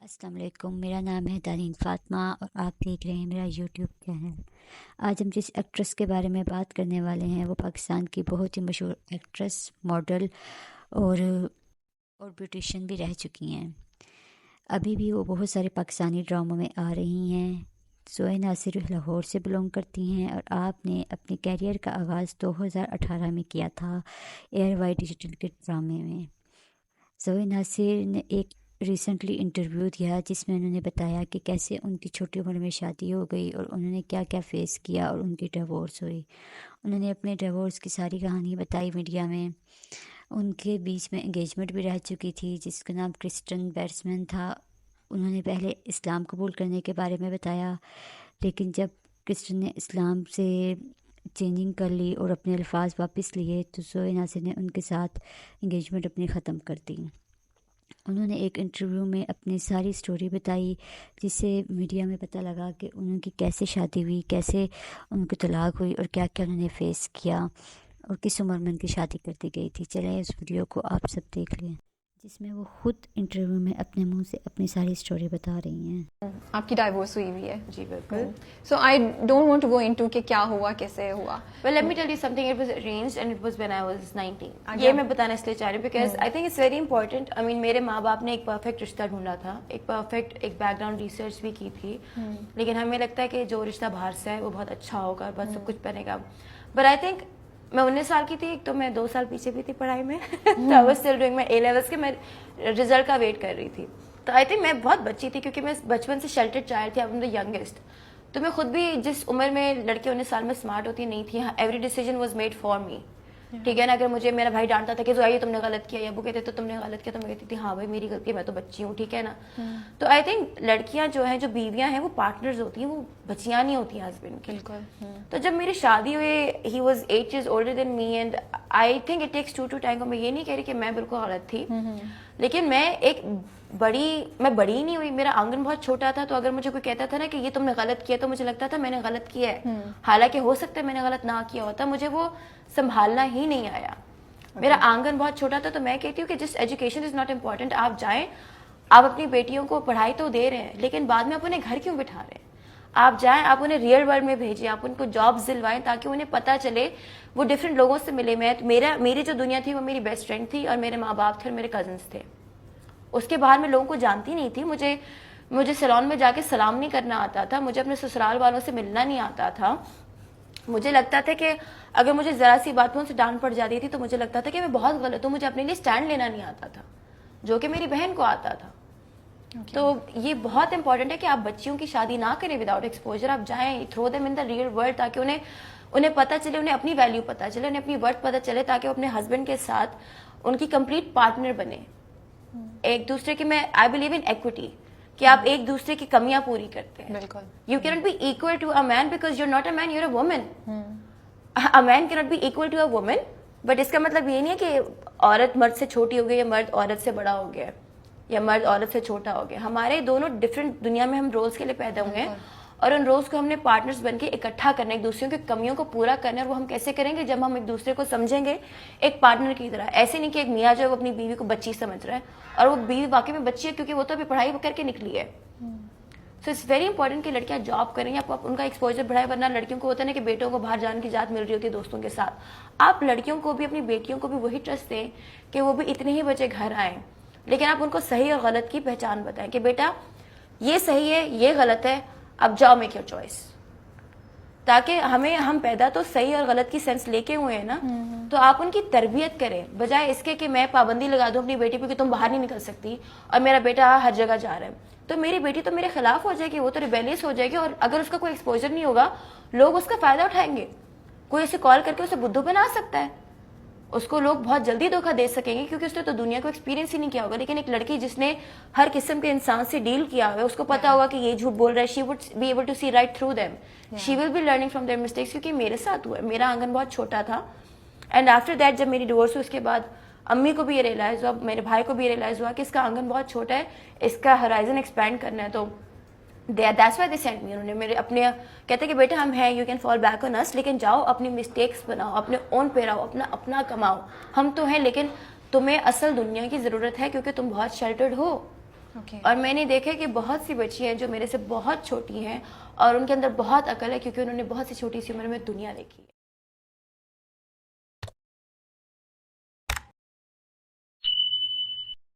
السلام علیکم، میرا نام ہے دارین فاطمہ اور آپ دیکھ رہے ہیں میرا یوٹیوب چینل۔ آج ہم جس ایکٹریس کے بارے میں بات کرنے والے ہیں وہ پاکستان کی بہت ہی مشہور ایکٹریس، ماڈل اور بیوٹیشین بھی رہ چکی ہیں۔ ابھی بھی وہ بہت سارے پاکستانی ڈراموں میں آ رہی ہیں۔ زوئے ناصر لاہور سے بلونگ کرتی ہیں اور آپ نے اپنے کیریئر کا آغاز 2018 میں کیا تھا ایئر وائی ڈیجیٹل کے ڈرامے میں۔ زوئے ناصر نے ایک ریسنٹلی انٹرویو دیا جس میں انہوں نے بتایا کہ کیسے ان کی چھوٹی عمر میں شادی ہو گئی اور انہوں نے کیا کیا فیس کیا اور ان کی ڈیورس ہوئی۔ انہوں نے اپنے ڈیورس کی ساری کہانی بتائی میڈیا میں۔ ان کے بیچ میں انگیجمنٹ بھی رہ چکی تھی جس کا نام کرسٹن بیٹسمین تھا۔ انہوں نے پہلے اسلام قبول کرنے کے بارے میں بتایا، لیکن جب کرسٹن نے اسلام سے چینجنگ کر لی اور اپنے الفاظ واپس لیے تو زوئے ناصر نے ان کے ساتھ انگیجمنٹ اپنی ختم کر دی۔ انہوں نے ایک انٹرویو میں اپنی ساری سٹوری بتائی جس سے میڈیا میں پتہ لگا کہ ان کی کیسے شادی ہوئی، کیسے ان کی طلاق ہوئی اور کیا کیا انہوں نے فیس کیا اور کس عمر میں ان کی شادی کر دی گئی تھی۔ چلیں اس ویڈیو کو آپ سب دیکھ لیں جس میں وہ خود انٹرویو میں اپنے منہ سے اپنی ساری سٹوری بتا رہی ہیں۔ آپ کی ڈائیورس ہوئی ہوئی ہے؟ جی بالکل. So I don't want to go into کہ کیا ہوا، کیسے ہوا. Well, let me tell you something. It was arranged and it was when I was 19. اچھا. یہ میں بتانا اس لیے چاہ رہی ہوں because I think it's very important. I mean میرے ماں باپ نے ایک پرفیکٹ رشتہ ڈھونڈا تھا، ایک پرفیکٹ ایک بیک گراؤنڈ ریسرچ بھی کی تھی، لیکن ہمیں لگتا ہے کہ جو رشتہ باہر سے ہے وہ بہت اچھا ہوگا، بہت سب کچھ بنے گا. But I think میں 19 سال کی تھی، ایک تو میں 2 سال پیچھے بھی تھی پڑھائی میں. I was still doing my A levels کے میں رزلٹ کا ویٹ کر رہی تھی. تو آئی تھنک میں بہت بچی تھی کیونکہ میں بچپن سے شیلٹرڈ چائلڈ تھی، I'm the youngest. تو میں خود بھی جس عمر میں لڑکی 19 سال میں اسمارٹ ہوتی نہیں تھی، every decision was made for me. ٹھیک ہے نا، اگر مجھے میرا بھائی ڈانٹتا تھا کہ زویا تم نے غلط کیا، یا ابو کہتے تو تم نے غلط کیا، تو میں کہتی تھی ہاں بھائی میری غلطی ہے، میں تو بچی ہوں. ٹھیک ہے نا. تو آئی تھنک لڑکیاں جو ہیں، جو بیویاں ہیں، وہ پارٹنرز ہوتی ہیں، وہ بچیاں نہیں ہوتی ہیں ہسبینڈ کی. تو جب میری شادی ہوئی، he was 8 years older than me and I think it takes 2 to tango. میں یہ نہیں کہہ رہی کہ میں بالکل غلط تھی، لیکن میں ایک میں بڑی ہی نہیں ہوئی، میرا آنگن بہت چھوٹا تھا. تو اگر مجھے کوئی کہتا تھا نا کہ یہ تم نے غلط کیا، تو مجھے لگتا تھا میں نے غلط کیا ہے، حالانکہ ہو سکتا ہے میں نے غلط نہ کیا ہوتا. مجھے وہ سنبھالنا ہی نہیں آیا. میرا آنگن بہت چھوٹا تھا. تو میں کہتی ہوں کہ جس ایجوکیشن از ناٹ امپورٹنٹ، آپ جائیں، آپ اپنی بیٹیوں کو پڑھائی تو دے رہے ہیں، لیکن بعد میں آپ انہیں گھر کیوں بٹھا رہے ہیں؟ آپ جائیں، آپ انہیں ریئل ورلڈ میں بھیجیں، آپ ان کو جابس دلوائیں تاکہ انہیں پتہ چلے، وہ ڈفرینٹ لوگوں سے ملے. میری جو دنیا تھی وہ میری بیسٹ فرینڈ تھی اور میرے ماں باپ تھے اور میرے کزنس تھے. اس کے باہر میں لوگوں کو جانتی نہیں تھی. مجھے سیلون میں جا کے سلام نہیں کرنا آتا تھا، مجھے اپنے سسرال والوں سے ملنا نہیں آتا تھا. مجھے لگتا تھا کہ اگر مجھے ذرا سی بات میں ان سے ڈانٹ پڑ جاتی تھی تو مجھے لگتا تھا کہ میں بہت غلط ہوں. مجھے اپنے لیے اسٹینڈ لینا نہیں آتا تھا، جو کہ میری بہن کو آتا تھا. تو یہ بہت امپورٹنٹ ہے کہ آپ بچیوں کی شادی نہ کریں وداؤٹ ایکسپوجر. آپ جائیں، through them in the real world, تاکہ انہیں پتہ چلے، انہیں اپنی ویلیو پتہ چلے، انہیں اپنی ورتھ پتہ چلے، تاکہ وہ اپنے ہسبینڈ کے ساتھ ان کی کمپلیٹ پارٹنر بنے. ایک دوسرے کی میں آئی بلیو ان ایکوٹی، کہ آپ ایک دوسرے کی کمیاں پوری کرتے ہیں. بالکل. You can not be equal to a man because you are not a man, you are a woman. A man can not be equal to a woman, but اس کا مطلب یہ نہیں ہے کہ عورت مرد سے چھوٹی ہو گئی یا مرد عورت سے بڑا ہو گیا یا مرد عورت سے چھوٹا ہو گیا. ہمارے دونوں ڈفرینٹ دنیا میں ہم رولز کے لیے پیدا ہوئے ہیں، اور ان رولز کو ہم نے پارٹنرز بن کے اکٹھا کرنا، ایک دوسرے کی کمیوں کو پورا کرنا. اور وہ ہم کیسے کریں گے؟ جب ہم ایک دوسرے کو سمجھیں گے ایک پارٹنر کی طرح. ایسے نہیں کہ ایک میاں جو ہے وہ اپنی بیوی کو بچی سمجھ رہا ہے، اور وہ بیوی واقعی میں بچی ہے کیونکہ وہ تو ابھی پڑھائی کر کے نکلی ہے. سو اٹس ویری امپورٹنٹ کہ لڑکیاں جاب کریں، آپ ان کا ایکسپوجر بڑھائیں. ورنہ لڑکیوں کو ہوتا ہے نا کہ بیٹوں کو باہر جانے کی اجازت مل رہی ہوتی ہے دوستوں کے ساتھ. آپ لڑکیوں کو بھی، اپنی بیٹیوں کو بھی وہی ٹرسٹ دیں کہ وہ بھی اتنے ہی بجے گھر آئیں، لیکن آپ ان کو صحیح اور غلط کی پہچان بتائیں کہ بیٹا یہ صحیح ہے، یہ غلط ہے، اب جاؤ میک یور چوائس. تاکہ ہم پیدا تو صحیح اور غلط کی سینس لے کے ہوئے ہیں نا. تو آپ ان کی تربیت کریں، بجائے اس کے کہ میں پابندی لگا دوں اپنی بیٹی پہ کہ تم باہر نہیں نکل سکتی اور میرا بیٹا ہر جگہ جا رہا ہے. تو میری بیٹی تو میرے خلاف ہو جائے گی، وہ تو ریبیلیس ہو جائے گی، اور اگر اس کا کوئی ایکسپوجر نہیں ہوگا لوگ اس کا فائدہ اٹھائیں گے. کوئی اسے کال کر کے اسے بدھو بنا سکتا ہے، اس کو لوگ بہت جلدی دھوکہ دے سکیں گے کیونکہ اس نے تو دنیا کو ایکسپیرینس ہی نہیں کیا ہوگا. لیکن ایک لڑکی جس نے ہر قسم کے انسان سے ڈیل کیا ہوا ہے، اس کو پتا ہوگا کہ یہ جھوٹ بول رہا ہے. She would be able to see right through them. She will be learning from their mistakes. کیونکہ میرے ساتھ ہوا ہے، میرا آنگن بہت چھوٹا تھا، اینڈ آفٹر دیٹ جب میری ڈیورس ہوئی اس کے بعد امی کو بھی یہ ریئلائز ہوا، میرے بھائی کو بھی یہ ریئلائز ہوا کہ اس کا آنگن بہت چھوٹا ہے، اس کا ہرائزن ایکسپینڈ کرنا ہے. تو that's why they send me. انہوں نے میرے اپنے کہتے کہ بیٹا ہم ہیں، you can fall back on us, لیکن جاؤ اپنی مسٹیکس بناؤ، اپنے اون پہ رہو، اپنا کماؤ. ہم تو ہیں لیکن تمہیں اصل دنیا کی ضرورت ہے کیونکہ تم بہت شیلٹرڈ ہو. Okay. اور میں نے دیکھا کہ بہت سی بچی ہیں جو میرے سے بہت چھوٹی ہیں اور ان کے اندر بہت عقل ہے کیونکہ انہوں نے بہت سی چھوٹی سی عمر میں دنیا دیکھی ہے.